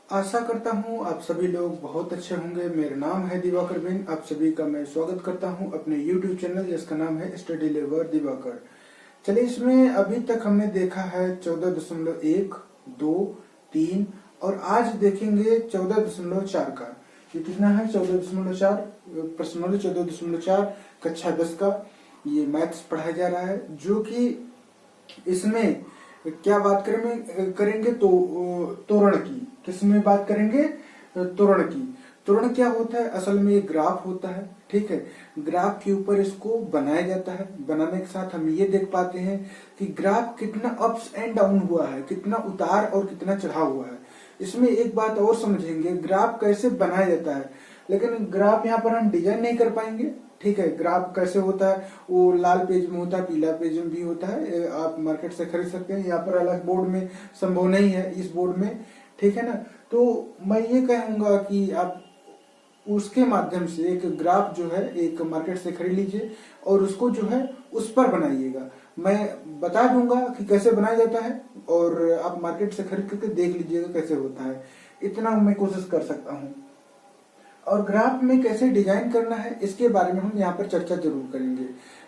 आशा करता हूँ आप सभी लोग बहुत अच्छे होंगे। मेरा नाम है दिवाकर बिन। आप सभी का मैं स्वागत करता हूँ अपने YouTube चैनल जिसका नाम है स्टडी लेवर दिवाकर। चलिए, इसमें अभी तक हमने देखा है 14.1, 2, 3 और आज देखेंगे 14.4 का। ये कितना है? 14.4 प्रश्न नंबर 14.4 कक्षा 10 का ये मैथ्स पढ़ाया जा रहा है, जो कि इसमें क्या बात करेंगे तो त्वरण की। किसमें बात करेंगे? त्वरण की। त्वरण क्या होता है? असल में एक ग्राफ होता है, ठीक है। ग्राफ के ऊपर इसको बनाया जाता है। बनाने के साथ हम ये देख पाते हैं कि ग्राफ कितना अप्स एंड डाउन हुआ है, कितना उतार और कितना चढ़ाव हुआ है। इसमें एक बात और समझेंगे, ग्राफ कैसे बनाया जाता है, लेकिन ग्राफ यहाँ पर हम डिजाइन नहीं कर पाएंगे, ठीक है। ग्राफ कैसे होता है? वो लाल पेज में होता है, पीला पेज में भी होता है, आप मार्केट से खरीद सकते हैं। यहाँ पर अलग बोर्ड में संभव नहीं है, इस बोर्ड में, ठीक है ना। तो मैं ये कहूंगा कि आप उसके माध्यम से एक ग्राफ जो है एक मार्केट से खरीद लीजिए और उसको जो है उस पर बनाइएगा। मैं बता दूंगा कि कैसे बनाया जाता है और आप मार्केट से खरीद करके देख लीजिएगा कैसे होता है। इतना मैं कोशिश कर सकता हूँ। और ग्राफ में कैसे डिजाइन करना है इसके बारे में हम यहाँ पर चर्चा जरूर करेंगे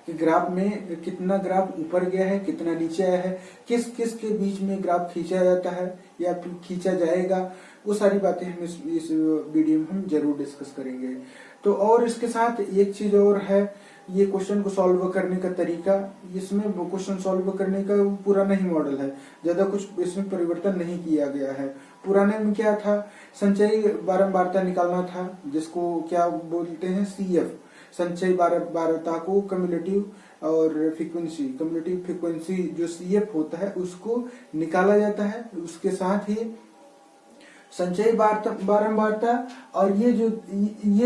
कि ग्राफ में कितना ग्राफ ऊपर गया है, कितना नीचे आया है, किस किस के बीच में ग्राफ खींचा जाता है या फिर खींचा जाएगा, वो सारी बातें हम इस वीडियो में हम जरूर डिस्कस करेंगे। तो और इसके साथ एक चीज और है, ये क्वेश्चन को सॉल्व करने का तरीका। इसमें क्वेश्चन सॉल्व करने का पुराना ही मॉडल है, ज्यादा कुछ इसमें परिवर्तन नहीं किया गया है। पुराने में क्या था? संचयी बारंबारता निकालना था, जिसको क्या बोलते हैं? CF। संचयी बारंबारता को कम्युलेटिव और फ्रीक्वेंसी, कम्युलेटिव फ्रीक्वेंसी जो CF होता है उसको निकाला जाता है। उसके साथ ही संचयी बारंबारता और ये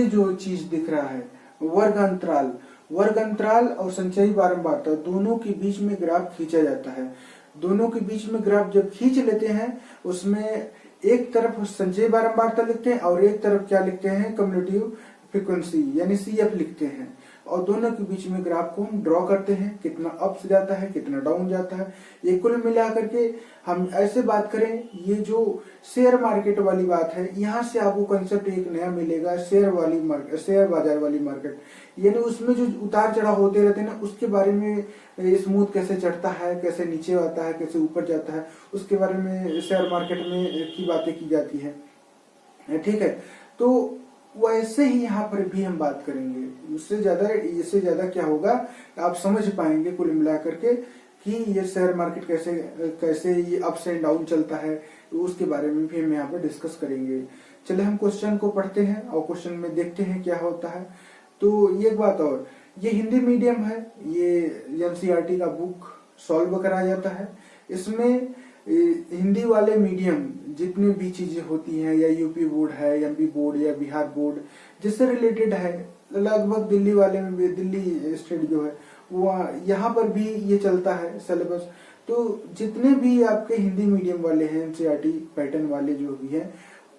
जो चीज दिख रहा है वर्ग अंतराल, वर्ग अंतराल और संचयी बारंबारता दोनों के बीच में ग्राफ खींचा जाता है। दोनों के बीच में ग्राफ जब खींच लेते हैं, उसमें एक तरफ संचयी बारंबारता लिखते हैं और एक तरफ क्या लिखते हैं? कम्युलेटिव फ्रीक्वेंसी यानी CF लिखते हैं। और दोनों के बीच में ग्राफ को हम ड्रॉ करते हैं, कितना अप्स जाता है, कितना डाउन जाता है। ये कुल मिला करके हम ऐसे बात करें, ये जो शेयर मार्केट वाली बात है, यहाँ से आपको कंसेप्ट एक नया मिलेगा, शेयर बाजार वाली मार्केट। यानी उसमें जो उतार चढ़ाव होते रहते हैं ना, उसके बारे में स्मूथ कैसे चढ़ता है, कैसे नीचे आता है, कैसे ऊपर जाता है, उसके बारे में शेयर मार्केट में की बातें की जाती है, ठीक है। तो वैसे ही यहाँ पर भी हम बात करेंगे। इससे ज्यादा क्या होगा, आप समझ पाएंगे कुल मिलाकर के कि ये शेयर मार्केट कैसे ये अप्स एंड डाउन चलता है, उसके बारे में भी हम यहाँ पर डिस्कस करेंगे। चलिए हम क्वेश्चन को पढ़ते हैं और क्वेश्चन में देखते हैं क्या होता है। तो ये एक बात और, ये हिंदी मीडियम है, ये NCERT का बुक सॉल्व कराया जाता है। इसमें हिंदी वाले मीडियम जितनी भी चीजें होती हैं, या यूपी बोर्ड है, MP बोर्ड या बिहार बोर्ड जिससे रिलेटेड है, लगभग दिल्ली वाले में भी, दिल्ली स्टेट जो है वो यहाँ पर भी ये चलता है सिलेबस। तो जितने भी आपके हिंदी मीडियम वाले हैं, NCERT पैटर्न वाले जो भी हैं,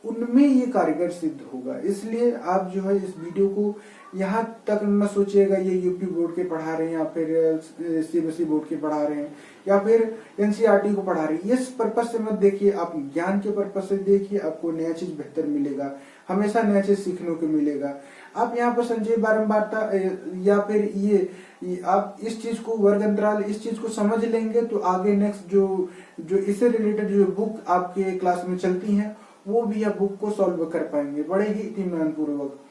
उनमें ये कारगर सिद्ध होगा। इसलिए आप जो है इस वीडियो को यहाँ तक न सोचिएगा ये यूपी बोर्ड के पढ़ा रहे हैं या फिर CBSE बोर्ड के पढ़ा रहे हैं या फिर NCERT को पढ़ा रहे हैं। इस पर्पज से मत देखिए, आप ज्ञान के पर्पज से देखिए, आपको नया चीज बेहतर मिलेगा, हमेशा नया चीज सीखने को मिलेगा। आप यहाँ पर संचयी बारंबारता या फिर ये आप इस चीज को, वर्ग अंतराल, इस चीज को समझ लेंगे तो आगे नेक्स्ट जो इससे रिलेटेड जो बुक आपके क्लास में चलती है वो भी आप बुक को सॉल्व कर पाएंगे बड़े ही इत्मीनान पूर्वक।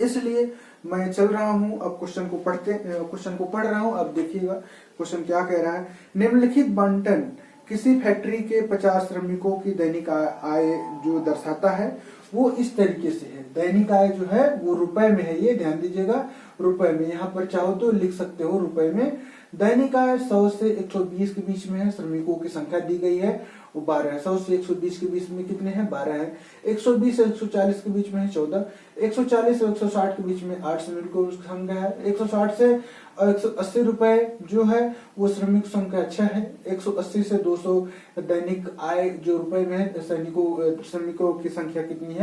इसलिए मैं चल रहा हूं, अब क्वेश्चन को पढ़ रहा हूं। अब देखिएगा क्वेश्चन क्या कह रहा है। निम्नलिखित बंटन किसी फैक्ट्री के 50 श्रमिकों की दैनिक आय जो दर्शाता है वो इस तरीके से है। दैनिक आय जो है वो रुपए में है, ये ध्यान दीजिएगा, रुपए में। यहाँ पर चाहो तो लिख सकते हो रुपए में। दैनिक आय 100 से 120 के बीच में है। श्रमिकों की संख्या दी गई है वो 12 है। 100 से 120 के बीच में कितने हैं? 12 है। 120 से 140 के बीच में है 14। 140 से 160 के बीच में 8 श्रमिकों की संख्या है। 160 से 180 रुपए जो है वो श्रमिक संख्या 6 है। 180 से 200 दैनिक आय जो रुपए में है, श्रमिकों की संख्या कितनी है?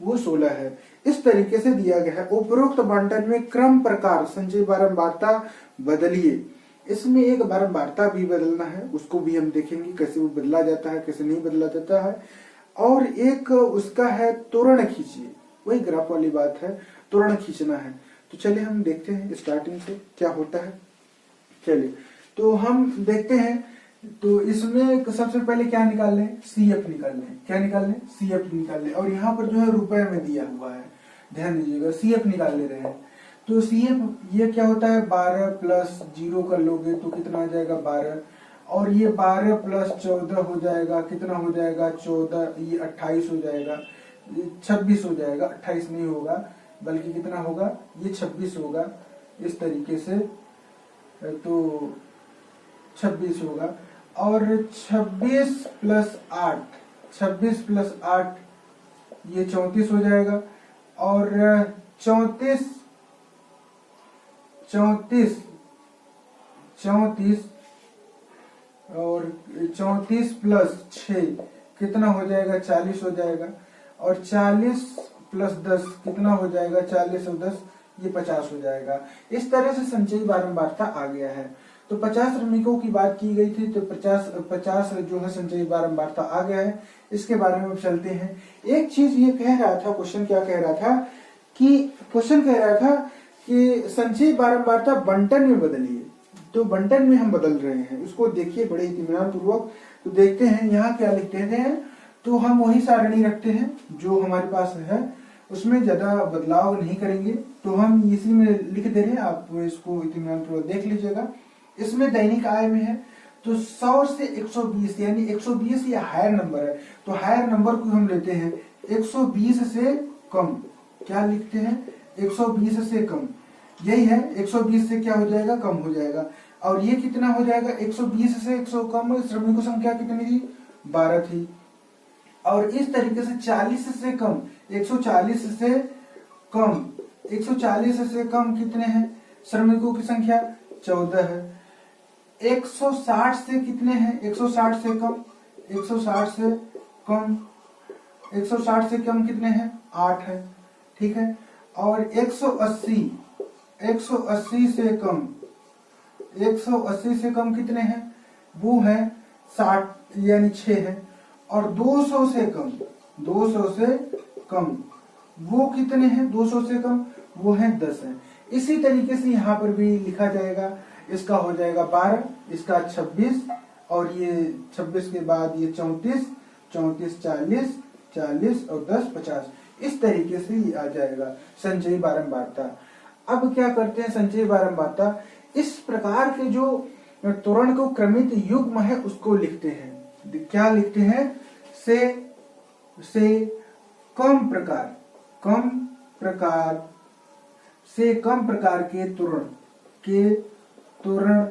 वो 16 है। इस तरीके से दिया गया है। उपरोक्त बंटन में क्रम प्रकार संचयी बारंबारता बदलिए। इसमें एक बारंबारता भी बदलना है, उसको भी हम देखेंगे कैसे वो बदला जाता है, कैसे नहीं बदला जाता है। और एक उसका है तोरण खींचिए, वही ग्राफ वाली बात है, तोरण खींचना है। तो चलिए हम देखते हैं स्टार्टिंग से क्या होता है। चलिए तो हम देखते हैं, तो इसमें सबसे पहले क्या निकाल लें, CF निकाल लें। क्या निकाल लें, CF निकाल लें। और यहाँ पर जो है रुपए में दिया हुआ है, ध्यान दीजिएगा, CF निकाल ले रहे हैं। तो CF ये क्या होता है, 12 प्लस 0 कर लोगे तो कितना आ जाएगा 12, और ये 12 प्लस 14 हो जाएगा, कितना हो जाएगा 14, ये 28 हो जाएगा, 26 हो जाएगा, 28 नहीं होगा बल्कि कितना होगा, ये 26 होगा इस तरीके से, तो 26 होगा। और 26 प्लस 8, 26 प्लस 8 ये 34 हो जाएगा। और 34 और 34 प्लस 6 कितना हो जाएगा, 40 हो जाएगा। और 40 प्लस 10 कितना हो जाएगा, 40 और 10 ये 50 हो जाएगा। इस तरह से संचयी बारंबारता आ गया है। तो 50 श्रमिकों की बात की गई थी, तो 50 जो है संचयी बारंबारता आ गया है। इसके बारे में चलते हैं। एक चीज ये कह रहा था, क्वेश्चन क्या कह रहा था कि संचयी बारंबारता बंटन में बदलिए। तो बंटन में हम बदल रहे हैं, उसको देखिए बड़े इत्मीनान पूर्वक। तो देखते हैं यहाँ क्या लिखते हैं। तो हम वही सारणी रखते हैं जो हमारे पास है, उसमें ज्यादा बदलाव नहीं करेंगे। तो हम इसी में लिख दे रहे हैं, आप इसको इत्मीनान पूर्वक देख लीजिएगा। इसमें दैनिक आय में है तो 100 से 120, यानी 120 ये हायर नंबर है, तो हायर नंबर को हम लेते हैं 120 से कम। क्या लिखते हैं, 120 से कम, यही है। 120 से क्या हो जाएगा, कम हो जाएगा। और ये कितना हो जाएगा, 120 से 100 कम, श्रमिकों संख्या कितनी थी, 12 थी। और इस तरीके से 40 से कम, 140 से कम, 140 से कम कितने हैं, श्रमिकों की संख्या 14 है। 160 से कितने हैं, 160 से कम, 160 से कम, 160 से कम कितने हैं, 8 है, ठीक है। और 180 से कम, 180 से कम कितने हैं, वो है 60 यानी 6 है। और 200 से कम, 200 से कम वो कितने हैं, 200 से कम वो है 10 है। इसी तरीके से यहाँ पर भी लिखा जाएगा, इसका हो जाएगा 12, इसका 26, और ये 26 के बाद ये 34, 34 40, 40 और 10 50, इस तरीके से ये आ जाएगा संचयी बारंबारता। अब क्या करते हैं, संचयी बारंबारता इस प्रकार के जो त्वरण को क्रमित युग्म है उसको लिखते हैं। क्या लिखते हैं, से कम प्रकार के त्वरण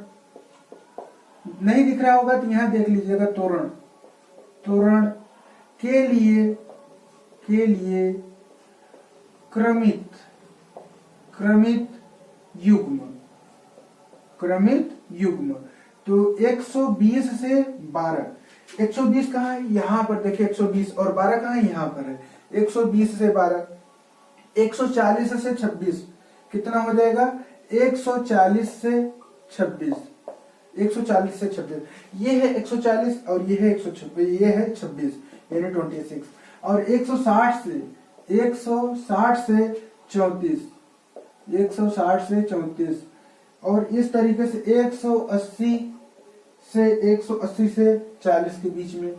नहीं दिख रहा होगा तो यहाँ देख लीजिएगा, त्वरण के लिए क्रमित युग्म। तो 120 से 12, 120 कहाँ है, यहाँ पर देखिए 120, और 12 कहाँ है, यहाँ पर है। 120 से 12, 140 से 26 कितना हो जाएगा, 140 से 26, 140 से 26, ये है 140 और ये है 126, ये है 26 यानी 26। और 160 से 34, 160 से 34, और इस तरीके से 180 से 40 के बीच में,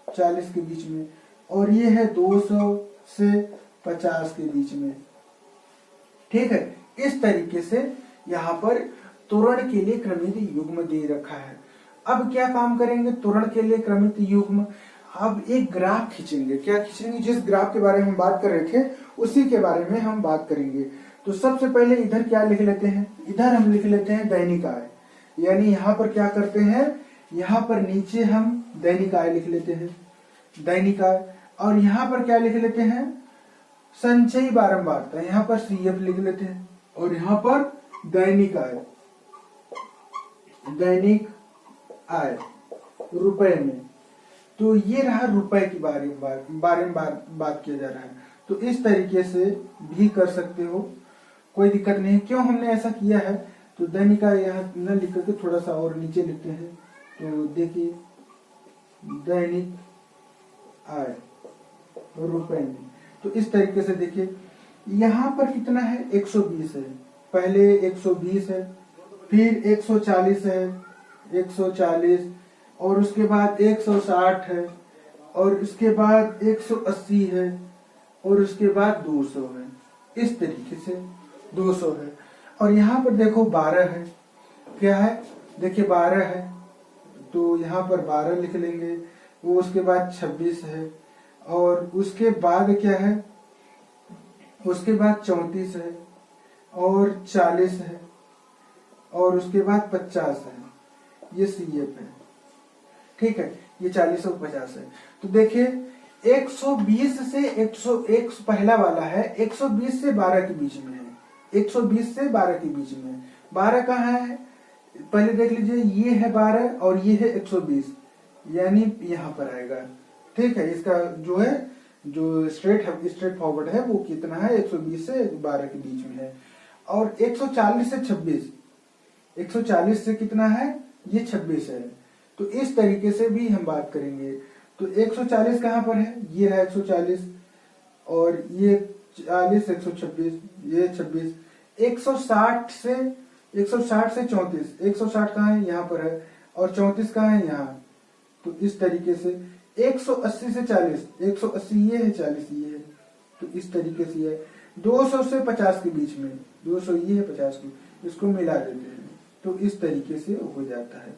40 के बीच में, और ये है 200 से 50 के बीच में, ठीक है। इस तरीके से यहाँ पर त्वरण के लिए क्रमित युग्म दे रखा है। अब क्या काम करेंगे त्वरण के लिए क्रमित युग्म, अब एक ग्राफ खींचेंगे। क्या खींचेंगे, जिस ग्राफ के बारे में हम बात कर रहे थे उसी के बारे में हम बात करेंगे। तो सबसे पहले इधर क्या लिख लेते हैं, इधर हम लिख लेते हैं दैनिक आय, यानी यहाँ पर क्या करते हैं, यहाँ पर नीचे हम दैनिक आय लिख लेते हैं, दैनिक आय। और यहाँ पर क्या लिख लेते हैं, संचयी बारंबारता, यहाँ पर CF लिख लेते हैं। और यहाँ पर दैनिक आय रुपए में, तो ये रहा रुपए के बारे में बात किया जा रहा है। तो इस तरीके से भी कर सकते हो, कोई दिक्कत नहीं। क्यों हमने ऐसा किया है, तो दैनिक आय यहाँ न लिख करके थोड़ा सा और नीचे लिखते हैं। तो देखिए दैनिक आय, रुपए में। तो इस तरीके से देखिए यहाँ पर कितना है 120 है, पहले 120 है, फिर 140 है, 140 और उसके बाद 160 है और उसके बाद 180 है और उसके बाद 200 है। इस तरीके से 200 है। और यहाँ पर देखो 12 है, क्या है देखिए 12 है तो यहाँ पर 12 लिख लेंगे। वो उसके बाद 26 है और उसके बाद क्या है, उसके बाद 34 है और 40 है और उसके बाद 50 है। ये CF है, ठीक है, ये 40 और 50 है। तो देखिए 120 से 101 पहला वाला है, 120 से 12 के बीच में है, 120 से 12 के बीच में है। 12 कहाँ है पहले देख लीजिए, ये है 12 और ये है 120, यानी यहाँ पर आएगा, ठीक है। इसका जो है जो स्ट्रेट फॉरवर्ड है वो कितना है 120 से 12 के बीच में है। और 140 से 26, 140 से कितना है ये 26 है। तो इस तरीके से भी हम बात करेंगे। तो 140 कहाँ पर है, ये है 140 और ये 40 126, ये 26। 160 से 34, 160 कहाँ है यहाँ पर है और 34 कहाँ है यहाँ। तो इस तरीके से 180 से 40, 180 ये है, 40 ये है। तो इस तरीके से है 200 से 50 के बीच में, 200 ये है, 50 को इसको मिला देते हैं। तो इस तरीके से हो जाता है,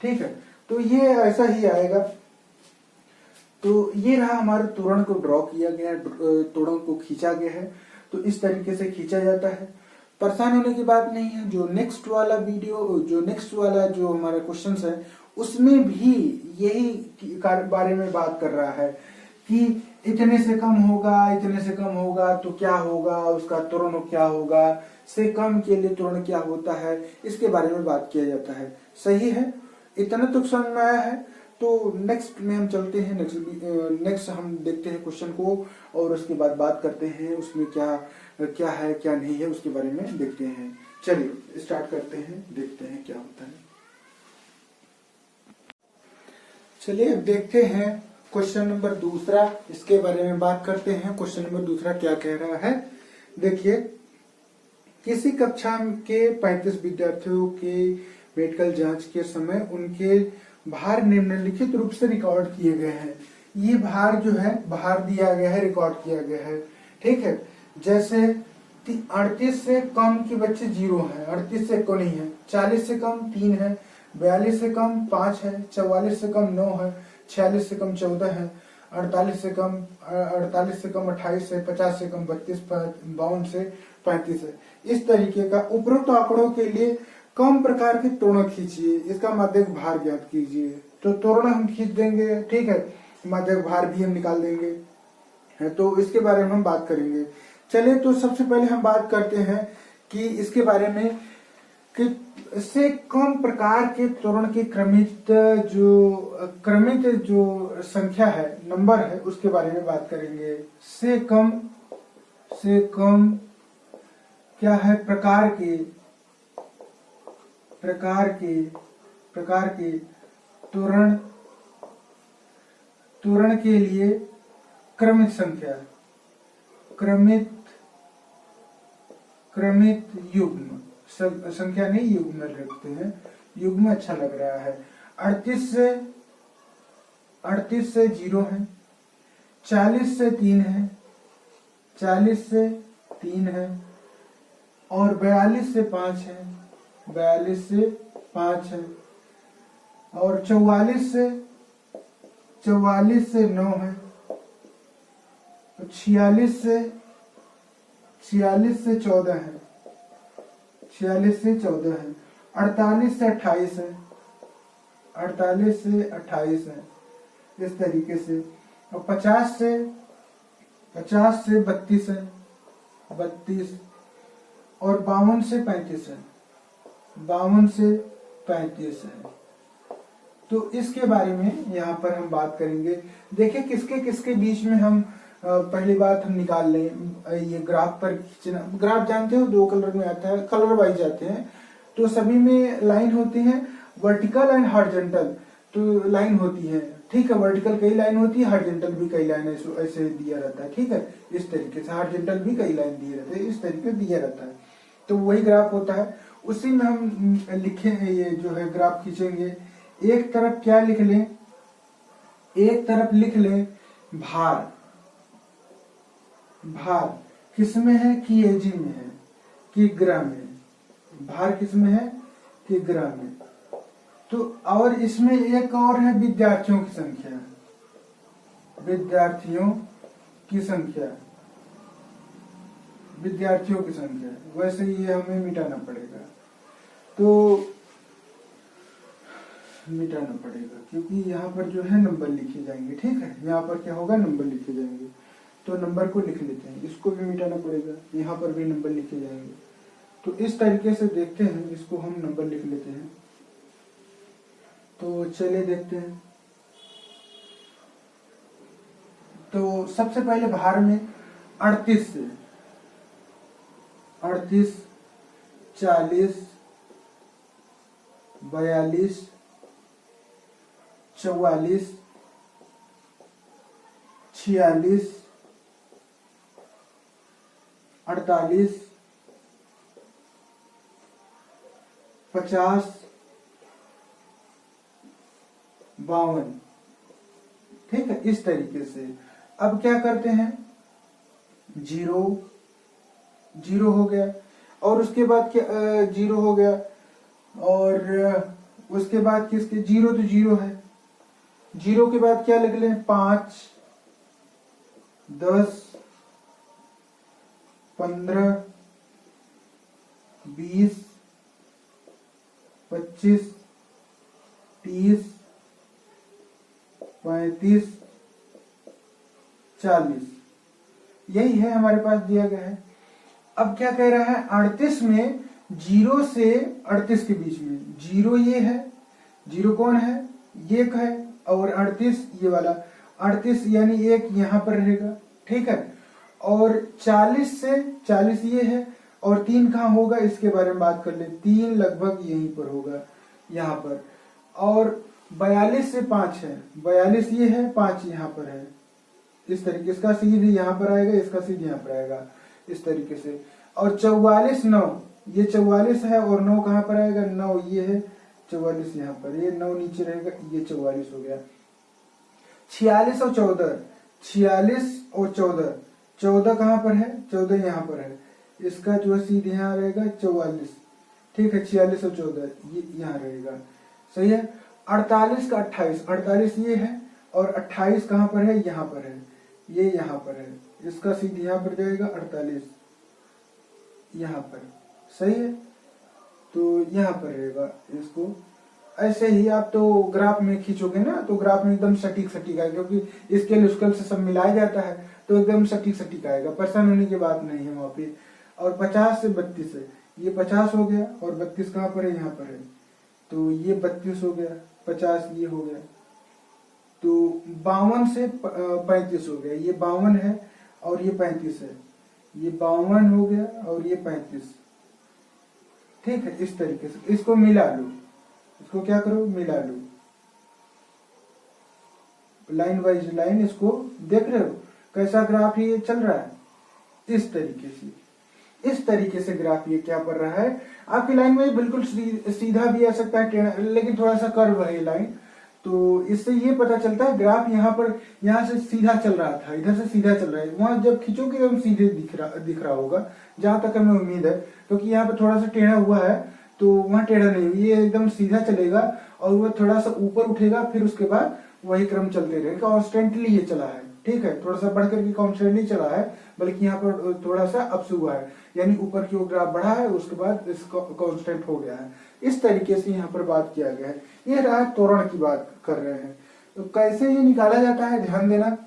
ठीक है। तो ये ऐसा ही आएगा। तो ये रहा हमारे तोरण को ड्रॉ किया गया, तोरण को खींचा गया है। तो इस तरीके से खींचा जाता है, परेशान होने की बात नहीं है। जो नेक्स्ट वाला वीडियो, जो हमारा क्वेश्चंस है उसमें भी यही बारे में बात कर रहा है कि इतने से कम होगा, इतने से कम होगा तो क्या होगा, उसका त्वरण क्या होगा, से कम के लिए त्वरण क्या होता है, इसके बारे में बात किया जाता है। सही है, इतना तो समझ में आया है। तो नेक्स्ट में हम चलते हैं, नेक्स्ट हम देखते हैं क्वेश्चन को और उसके बाद बात करते हैं उसमें क्या क्या है क्या नहीं है उसके बारे में देखते हैं। चलिए स्टार्ट करते हैं, देखते हैं क्या होता है। चलिए अब देखते हैं क्वेश्चन नंबर दूसरा, इसके बारे में बात करते हैं। क्वेश्चन नंबर दूसरा क्या कह रहा है, देखिए किसी कक्षा के 35 विद्यार्थियों के मेडिकल जांच के समय उनके भार निम्नलिखित रूप से रिकॉर्ड किए गए हैं। ये भार जो है, भार दिया गया है, रिकॉर्ड किया गया है, ठीक है। जैसे 38 से कम के बच्चे 0 है, 38 से कम नहीं है, 40 से कम 3 है, 42 से कम 5 है, 44 से कम 9 है, 46 से कम 14 है, 48 से कम 28 है, 50 से कम 32, 52 से 35 है। इस तरीके का उपरोक्त आंकड़ों के लिए कम प्रकार के त्वरण खींचिए, इसका माध्यक भार ज्ञात कीजिए। तो त्वरण हम खींच देंगे, ठीक है, माध्यक भार भी हम निकाल देंगे, है तो इसके बारे में हम बात करेंगे। चलिए तो सबसे पहले हम बात करते हैं कि इसके बारे में कि इससे कम प्रकार के त्वरण की क्रमित जो संख्या है, नंबर है, उसके बारे में बात करेंगे। से कम क्या है, प्रकार के त्वरण के लिए क्रमित संख्या, क्रमित युग्म, संख्या नहीं युग्म रखते हैं, युग्म अच्छा लग रहा है। 38 से 0 है, 40 से 3 है, 40 से 3 है और 42 से 5 है, 42 से 5 है और 44 से 9 है, 46 से 14 है, 46 से 14 है, 48 से 28 है, 48 से 28 है, इस तरीके से। और 50 से 32 है, 32 और 52 से 35 है, 52 से 35 है। तो इसके बारे में यहाँ पर हम बात करेंगे। देखिए किसके किसके बीच में हम पहली बात हम निकाल लें, ये ग्राफ पर खींचना। ग्राफ जानते हो 2 कलर में आता है, कलर वाइज आते हैं। तो सभी में लाइन होती है वर्टिकल एंड हॉरिजॉन्टल। तो लाइन होती है, ठीक है, वर्टिकल कई लाइन होती है, हॉरिजॉन्टल भी कई लाइन ऐसे दिया रहता है, ठीक है, इस तरीके से हॉरिजॉन्टल भी कई लाइन दिए रहते हैं, इस तरीके दिया रहता है। तो वही ग्राफ होता है, उसी में हम लिखे ये जो है ग्राफ खींचेंगे। एक तरफ क्या लिख लें, एक तरफ लिख लें भार। भार किसमें है, केजी में है, किग्रा में। भार किसमें है, किग्रा में। तो और इसमें एक और है विद्यार्थियों की संख्या, विद्यार्थियों की संख्या, विद्यार्थियों की संख्या। वैसे ये हमें मिटाना पड़ेगा, तो मिटाना पड़ेगा क्योंकि यहाँ पर जो है नंबर लिखे जाएंगे, ठीक है, यहाँ पर क्या होगा, नंबर लिखे जाएंगे। तो नंबर को लिख लेते हैं, इसको भी मिटाना पड़ेगा, यहाँ पर भी नंबर लिखे जाएंगे। तो इस तरीके से देखते हैं, इसको हम नंबर लिख लेते हैं। तो चलिए देखते हैं। तो सबसे पहले भार में 38 से 38, 40, 42, 44, 46, 48, 50, 52, ठीक है, इस तरीके से। अब क्या करते हैं, 0 0 हो गया, और उसके बाद क्या 0 हो गया, और उसके बाद किसके 0 तो 0 है, 0 के बाद क्या लिख लें, 5, 10, 15, 20, 25, 30, 35, 40, यही है हमारे पास दिया गया है। अब क्या कह रहा है, 38 में 0 से 38 के बीच में, 0 ये है, 0 कौन है, ये है, और 38 ये वाला, 38 यानी एक यहाँ पर रहेगा, ठीक है, और 40 से 40 ये है, और 3 कहाँ होगा इसके बारे में बात कर ले, 3 लगभग यहीं पर होगा, यहाँ पर, और 42 से 5 है, 42 ये है, 5 यहाँ पर है, इस तरीके, इसका सीधी यहाँ पर आएगा, इसका सीधी यहाँ पर आएगा, इस तरीके से। और 44 9, ये 44 है, और 9 कहाँ पर आएगा, 9 ये है, 44 यहाँ पर, ये 9 नीचे रहेगा, ये 44 हो गया। 46 और 14, 46 और 14, 14 कहाँ पर है, 14 यहाँ पर है, इसका जो है सीधे यहाँ रहेगा 44, ठीक है, 46 और 14 ये यहाँ रहेगा, सही है। 48 का 28, 48 ये है, और 28 कहाँ पर है, यहाँ पर है, ये यहाँ पर है, इसका सीधे यहाँ पर जाएगा 48 यहाँ पर, सही है, तो यहाँ पर रहेगा। इसको ऐसे ही आप तो ग्राफ में खींचोगे ना, तो ग्राफ में एकदम सटीक सटीक आएगा, क्योंकि स्केल उसकेल से सब मिलाया जाता है, तो एकदम सटीक सटीक आएगा, परेशान होने की बात नहीं है वहां पे। और 50 से 32 है, ये 50 हो गया, और 32 कहाँ पर है, यहाँ पर है, तो ये 32 हो गया, 50 ये हो गया। तो 52 से 35 हो गया, ये 52 है, और ये 35 है, ये 52 हो गया, और ये 35, ठीक है, इस तरीके से। इसको मिला लो, इसको क्या करो, मिला लो, लाइन वाइज लाइन, इसको देख रहे हो कैसा ग्राफ ये चल रहा है, इस तरीके से, इस तरीके से ग्राफ ये क्या कर रहा है। आपकी लाइन में बिल्कुल सीधा भी आ सकता है, लेकिन थोड़ा सा कर्व है लाइन, तो इससे ये पता चलता है ग्राफ यहाँ पर, यहाँ से सीधा चल रहा था, इधर से सीधा चल रहा है, वहां जब खींचोगे एकदम सीधे दिख रहा होगा, जहां तक हमें उम्मीद है, क्योंकि यहाँ पर थोड़ा सा टेढ़ा हुआ है, तो वहां टेढ़ा नहीं, ये एकदम सीधा चलेगा, और वह थोड़ा सा ऊपर उठेगा, फिर उसके बाद वही क्रम चलते रहेगा, कॉन्स्टेंटली ये चला है, ठीक है, थोड़ा सा बढ़ करके कॉन्स्टेंटली चला है, बल्कि यहाँ पर थोड़ा सा अप हुआ है, यानी ऊपर की ओर ग्राफ बढ़ा है, उसके बाद इसका कांस्टेंट हो गया है, इस तरीके से यहाँ पर बात किया गया है। ये रहा त्वरण की बात कर रहे हैं, तो कैसे ये निकाला जाता है, ध्यान देना।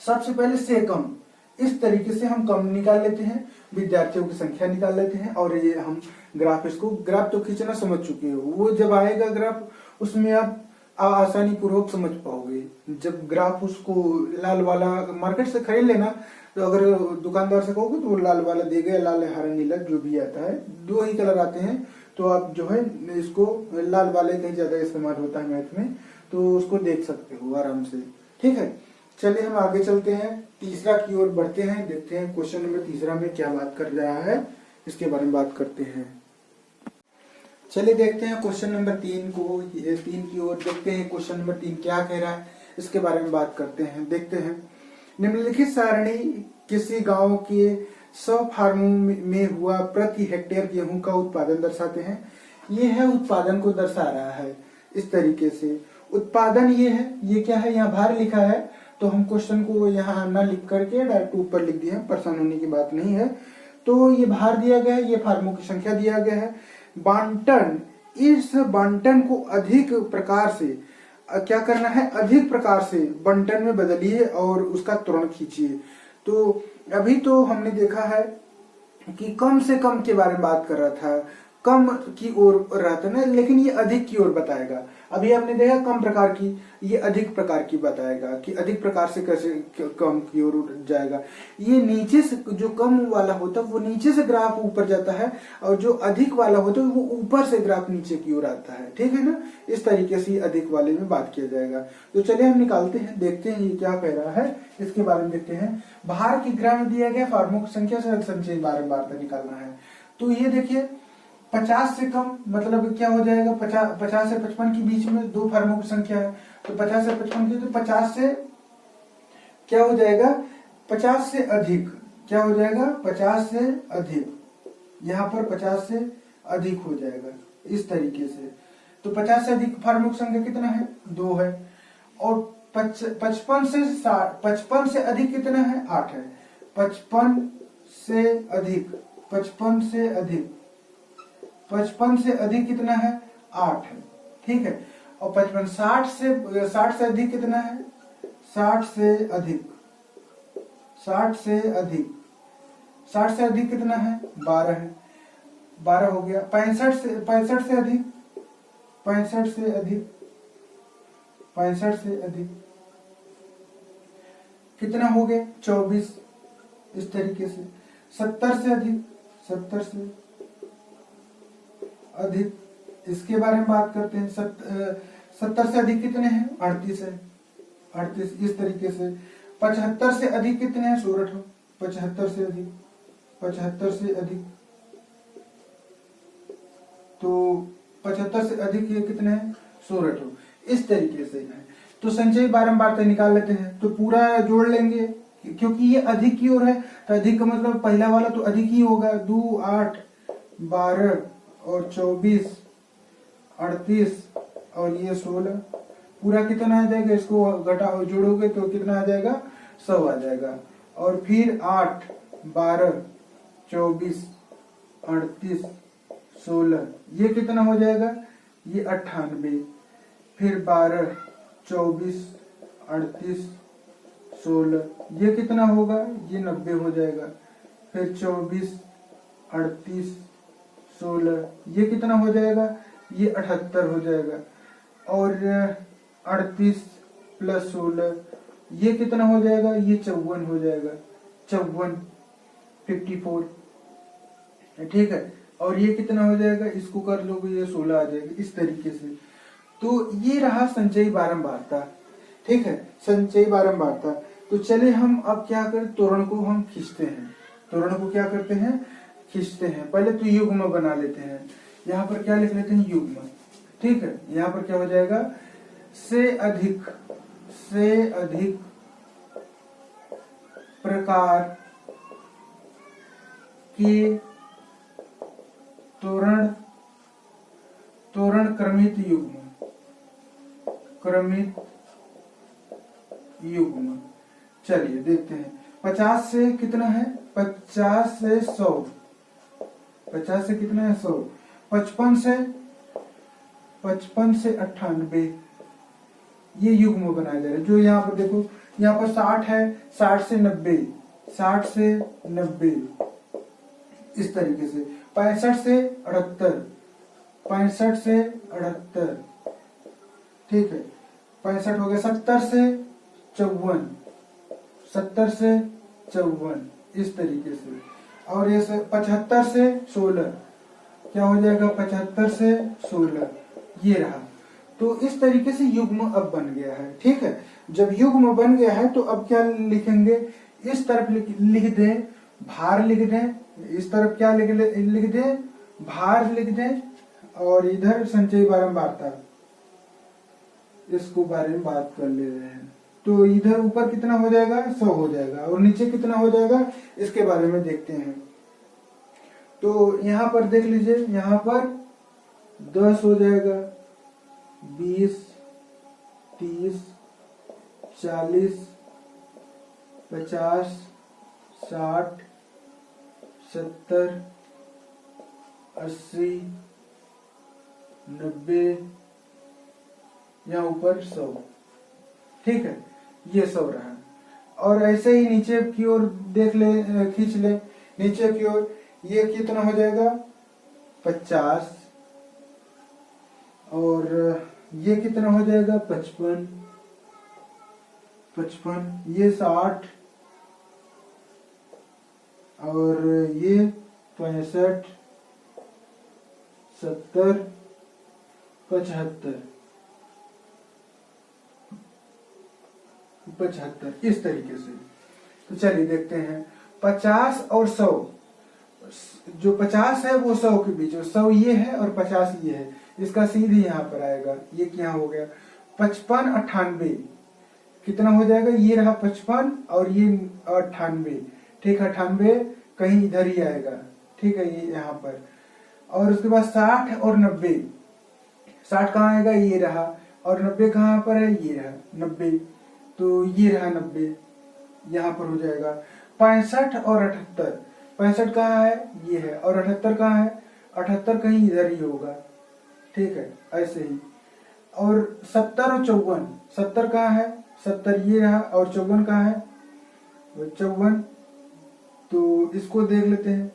सबसे पहले से कम, इस तरीके से हम कम निकाल लेते हैं, विद्यार्थियों की संख्या निकाल लेते हैं, और ये हम ग्राफ, इसको ग्राफ तो खींचना समझ चुके हो, वो जब आएगा ग्राफ उसमें आप आसानी पूर्वक समझ पाओगे। जब ग्राफ उसको लाल वाला मार्केट से खरीद लेना, तो अगर दुकानदार से कहोगे तो वो लाल वाला देगा, लाल हरा नीला जो भी आता है, 2 ही कलर आते हैं, तो आप जो है इसको लाल वाले का ज्यादा इस्तेमाल होता है मैथ में, तो उसको देख सकते हो आराम से। ठीक है, चलिए हम आगे चलते हैं, तीसरा की ओर बढ़ते हैं, देखते हैं क्वेश्चन नंबर तीसरा में क्या बात कर रहा है, इसके बारे में बात करते हैं। चलिए देखते हैं क्वेश्चन नंबर 3 को, 3 की ओर देखते हैं क्वेश्चन नंबर 3 क्या कह रहा है, इसके बारे में बात करते हैं। देखते हैं, निम्नलिखित सारणी किसी गांव के 100 फार्मों में हुआ प्रति हेक्टेयर गेहूं का उत्पादन दर्शाते हैं। ये है उत्पादन को दर्शा रहा है इस तरीके से। उत्पादन ये है, ये क्या है, यहाँ भार लिखा है, तो हम क्वेश्चन को यहाँ न लिख करके डायरेक्ट ऊपर लिख दिए, परेशान होने की बात नहीं है। तो ये भार दिया गया है, ये फार्मों की संख्या दिया गया है। बांटन, इस बांटन को अधिक प्रकार से क्या करना है, अधिक प्रकार से बंटन में बदलिए और उसका त्वरण खींचिए। तो अभी तो हमने देखा है कि कम से कम के बारे में बात कर रहा था, कम की ओर रहता है, लेकिन ये अधिक की ओर बताएगा। अभी हमने देखा कम प्रकार की, ये अधिक प्रकार की बताएगा कि अधिक प्रकार से कैसे कम की ओर जाएगा। ये नीचे से जो कम वाला होता है वो नीचे से ग्राफ ऊपर जाता है, और जो अधिक वाला होता है वो ऊपर से ग्राफ नीचे की ओर आता है। ठीक है ना, इस तरीके से अधिक वाले में बात किया जाएगा। तो चलिए हम निकालते हैं, देखते हैं ये क्या कह रहा है, इसके बारे में देखते हैं। बाहर की ग्राफ में दिया गया फार्मों की संख्या से संचय बारंबार निकालना है। तो ये देखिए 50 से कम मतलब क्या हो जाएगा, 50 से 55 के बीच में 2 फार्मों की संख्या है, तो 50 से 55 की, तो 50 से क्या हो जाएगा, 50 से अधिक, क्या हो जाएगा, 50 से अधिक, यहाँ पर 50 से अधिक हो जाएगा इस तरीके से। तो 50 से अधिक फार्मों की संख्या कितना है, 2 है। और 55 से 55 से अधिक कितना है, 8 है। 55 से अधिक, 55 से अधिक, 55 से अधिक कितना है, 8 है। ठीक है, और 55 60 से अधिक कितना है, 60 से अधिक, 60 से अधिक, 60 से अधिक कितना है, 12 है, 12 हो गया। 65 से अधिक, 65 से अधिक, 65 से अधिक कितना हो गया, 24 इस तरीके से। 70 से अधिक, 70 से अधिक, इसके बारे में बात करते हैं। 70 से अधिक कितने हैं, 38 है, 38 इस तरीके से। 75 से अधिक कितने हैं, 16, 75 से अधिक, 75 से अधिक, तो 75 से अधिक ये कितने हैं, 16, इस तरीके से है। तो संचय बारंबार निकाल लेते हैं, तो पूरा जोड़ लेंगे क्योंकि ये अधिक की ओर है, तो अधिक का मतलब पहला वाला तो अधिक ही होगा। 2 8 12 और 24 38 और ये 16, पूरा कितना आ जाएगा, इसको घटा जोड़ोगे तो कितना आ जाएगा, 100 आ जाएगा। और फिर 8 12 24 38 16, ये कितना हो जाएगा, ये 98। फिर 12 24 38 16, ये कितना होगा, ये 90 हो जाएगा। फिर 24 38 16, ये कितना हो जाएगा, ये 78 हो जाएगा। और 38 प्लस 16, ये कितना हो जाएगा, ये 54 हो जाएगा, 54 54। ठीक है, और ये कितना हो जाएगा, इसको कर लोगे, ये 16 आ जाएगा इस तरीके से। तो ये रहा संचयी बारंबारता। ठीक है, संचयी बारंबारता। तो चले हम अब क्या करें, त्वरण को हम खींचते हैं। त्वरण को क्या करते हैं, खींचते हैं। पहले तो युग्म बना लेते हैं, यहाँ पर क्या लिख लेते हैं, युग्म। ठीक है, यहाँ पर क्या हो जाएगा, से अधिक प्रकार के त्वरण क्रमित युग्म। चलिए देखते हैं, 50 से कितना है, 50 से 100, 50 से कितना है, 100। 55 से 98, ये युग्म बनाया जा रहा है। जो यहाँ पर देखो, यहाँ पर 60 है, 60 से 90, 60 से 90 इस तरीके से। 65 से 78, 65 से 78, ठीक है, 65 हो गया। 70 से 54, 70 से 54 इस तरीके से। और ये 75 से 16, क्या हो जाएगा 75 से 16 ये रहा। तो इस तरीके से युग्म अब बन गया है। ठीक है, जब युग्म बन गया है तो अब क्या लिखेंगे, इस तरफ लिख दें भार लिख दें, इस तरफ क्या लिख दें भार लिख दें, और इधर संचयी बारंबारता, इसको बारे में बात कर ले रहे हैं। तो इधर ऊपर कितना हो जाएगा 100 हो जाएगा, और नीचे कितना हो जाएगा इसके बारे में देखते हैं। तो यहाँ पर देख लीजिए, यहाँ पर 10 हो जाएगा, 20, 30, 40, 50, 60, 70, 80, 90, यहाँ ऊपर 100। ठीक है, ये 100 रहा। और ऐसे ही नीचे की ओर देख ले, खींच ले नीचे की ओर, ये कितना हो जाएगा 50, और ये कितना हो जाएगा 55, ये 60, और ये 65, 70, 75, इस तरीके से। तो चलिए देखते हैं 50 और 100, जो 50 है वो 100 के बीच, 100 ये है और 50 ये है, इसका सीधे यहाँ पर आएगा। ये क्या हो गया 55, 98, कितना हो जाएगा, ये रहा 55 और ये 98। ठीक है, 98 कहीं इधर ही आएगा। ठीक है, ये यहाँ पर। और उसके बाद 60 और 90, 60 कहाँ आएगा, ये रहा, और 90 कहाँ पर है, ये रहा 90, तो ये रहा 90, यहाँ पर हो जाएगा। 65 और 78, 65 कहाँ है, ये है, और 78 कहाँ है, 78 कहीं इधर ही होगा। ठीक है, ऐसे ही। और 70 और 54, 70 कहाँ है, 70 ये रहा, और 54 कहाँ है, 54, तो इसको देख लेते हैं,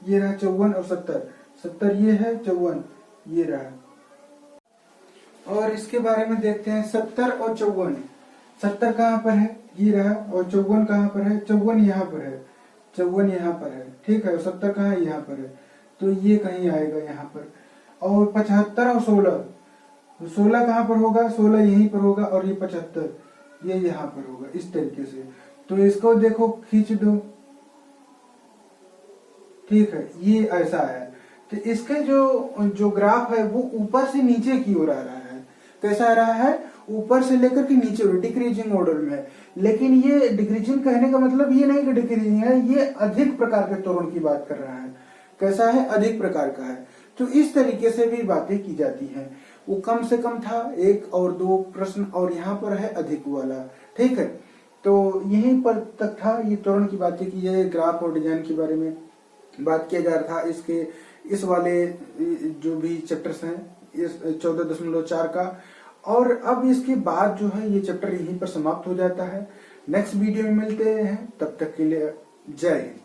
ये रहा 54 और 70, 70 ये है, 54 ये रहा। और इसके बारे में देखते हैं 70 और 54, 70 कहाँ पर है, ये रहा, और 54 कहाँ पर है, 54 यहाँ पर है, 54 यहाँ पर है। ठीक है, 70 कहाँ है, यहाँ पर है, तो ये कहीं आएगा यहाँ पर। और 75 और 16, 16 कहाँ पर होगा, 16 यहीं पर होगा, और ये 75 ये यहाँ पर होगा, इस तरीके से। तो इसको देखो खींच दो। ठीक है, ये ऐसा है। तो इसके जो ग्राफ है वो ऊपर से नीचे की ओर आ रहा है। कैसा आ रहा है, ऊपर से लेकर के नीचे डिक्रीजिंग ऑर्डर में है। लेकिन ये डिक्रीजिंग कहने का मतलब ये नहीं कि डिक्रीजिंग है, ये अधिक प्रकार के त्वरण की बात कर रहा है। कैसा है, अधिक प्रकार का है। तो इस तरीके से भी बातें की जाती हैं। वो कम से कम था 1 और 2 प्रश्न, और यहाँ पर है अधिक वाला। ठीक है, तो यहीं पर तक था, ये त्वरण की बातें की जाए, ग्राफ और डिजाइन के बारे में बात किया जा रहा था। इसके इस वाले जो भी चैप्टर्स हैं, इस 14.4 का। और अब इसके बाद जो है ये चैप्टर यहीं पर समाप्त हो जाता है। नेक्स्ट वीडियो में मिलते हैं, तब तक के लिए जय हिंद।